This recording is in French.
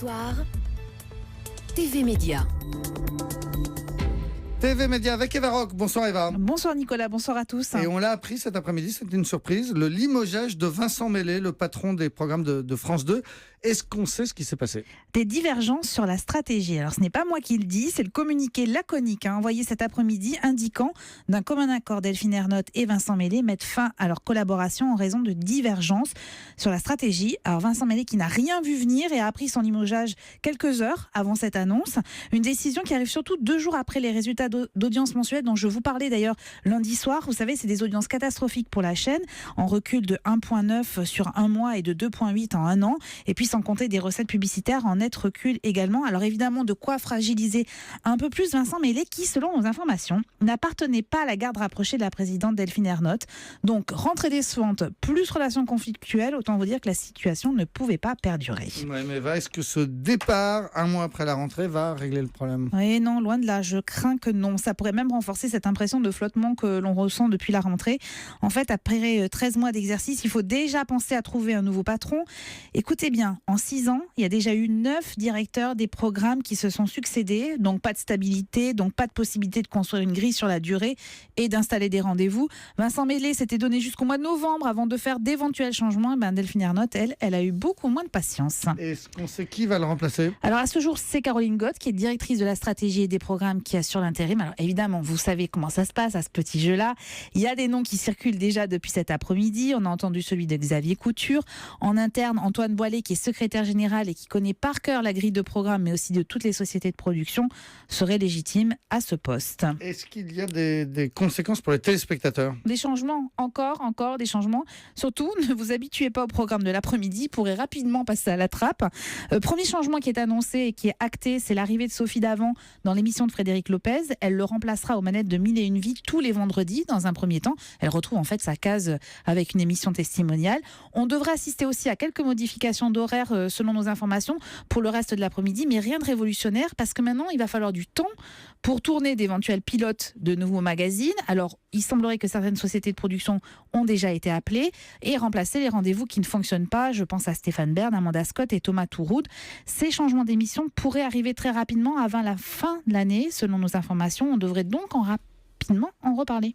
soir, TV Média. TV Média avec Eva Rock. Bonsoir Eva. Bonsoir Nicolas, bonsoir à tous. Et on l'a appris cet après-midi, c'était une surprise, le limogeage de Vincent Meslet, le patron des programmes de France 2. Est-ce qu'on sait ce qui s'est passé ? Des divergences sur la stratégie. Alors ce n'est pas moi qui le dis, c'est le communiqué laconique envoyé cet après-midi indiquant d'un commun accord Delphine Ernotte et Vincent Meslet mettent fin à leur collaboration en raison de divergences sur la stratégie. Alors Vincent Meslet qui n'a rien vu venir et a appris son limogeage quelques heures avant cette annonce. Une décision qui arrive surtout 2 jours après les résultats d'audience mensuelle dont je vous parlais d'ailleurs lundi soir. Vous savez, c'est des audiences catastrophiques pour la chaîne, en recul de 1,9 sur un mois et de 2,8 en un an. Et puis sans compter des recettes publicitaires en net recul également. Alors évidemment, de quoi fragiliser un peu plus Vincent Meslet qui, selon nos informations, n'appartenait pas à la garde rapprochée de la présidente Delphine Ernotte. Donc rentrée décevante plus relations conflictuelles, autant vous dire que la situation ne pouvait pas perdurer. Ouais, mais Eva, est-ce que ce départ, un mois après la rentrée, va régler le problème ? Oui, non, loin de là. Je crains que non. Ça pourrait même renforcer cette impression de flottement que l'on ressent depuis la rentrée. En fait, après 13 mois d'exercice, il faut déjà penser à trouver un nouveau patron. Écoutez bien, en 6 ans, il y a déjà eu 9 directeurs des programmes qui se sont succédés. Donc pas de stabilité, donc pas de possibilité de construire une grille sur la durée et d'installer des rendez-vous. Vincent Meslet s'était donné jusqu'au mois de novembre avant de faire d'éventuels changements. Delphine Ernotte, elle a eu beaucoup moins de patience. Est-ce qu'on sait qui va le remplacer ? Alors à ce jour, c'est Caroline Gott qui est directrice de la stratégie et des programmes qui assure l'intérim. Alors évidemment, vous savez comment ça se passe à ce petit jeu-là. Il y a des noms qui circulent déjà depuis cet après-midi. On a entendu celui de Xavier Couture. En interne, Antoine Boilet, qui est secrétaire général et qui connaît par cœur la grille de programme, mais aussi de toutes les sociétés de production, serait légitime à ce poste. Est-ce qu'il y a des conséquences pour les téléspectateurs ? Des changements, encore des changements. Surtout, ne vous habituez pas au programme de l'après-midi, pourrez rapidement passer à la trappe. Premier changement qui est annoncé et qui est acté, c'est l'arrivée de Sophie Davant dans l'émission de Frédéric Lopez. Elle le remplacera aux manettes de 1001 vies tous les vendredis dans un premier temps. Elle retrouve en fait sa case avec une émission testimoniale. On devrait assister aussi à quelques modifications d'horaire selon nos informations pour le reste de l'après-midi, mais rien de révolutionnaire parce que maintenant il va falloir du temps pour tourner d'éventuels pilotes de nouveaux magazines. Alors il semblerait que certaines sociétés de production ont déjà été appelées et remplacer les rendez-vous qui ne fonctionnent pas. Je pense à Stéphane Bern, Amanda Scott et Thomas Touroud. Ces changements d'émission pourraient arriver très rapidement avant la fin de l'année selon nos informations. On devrait donc rapidement en reparler.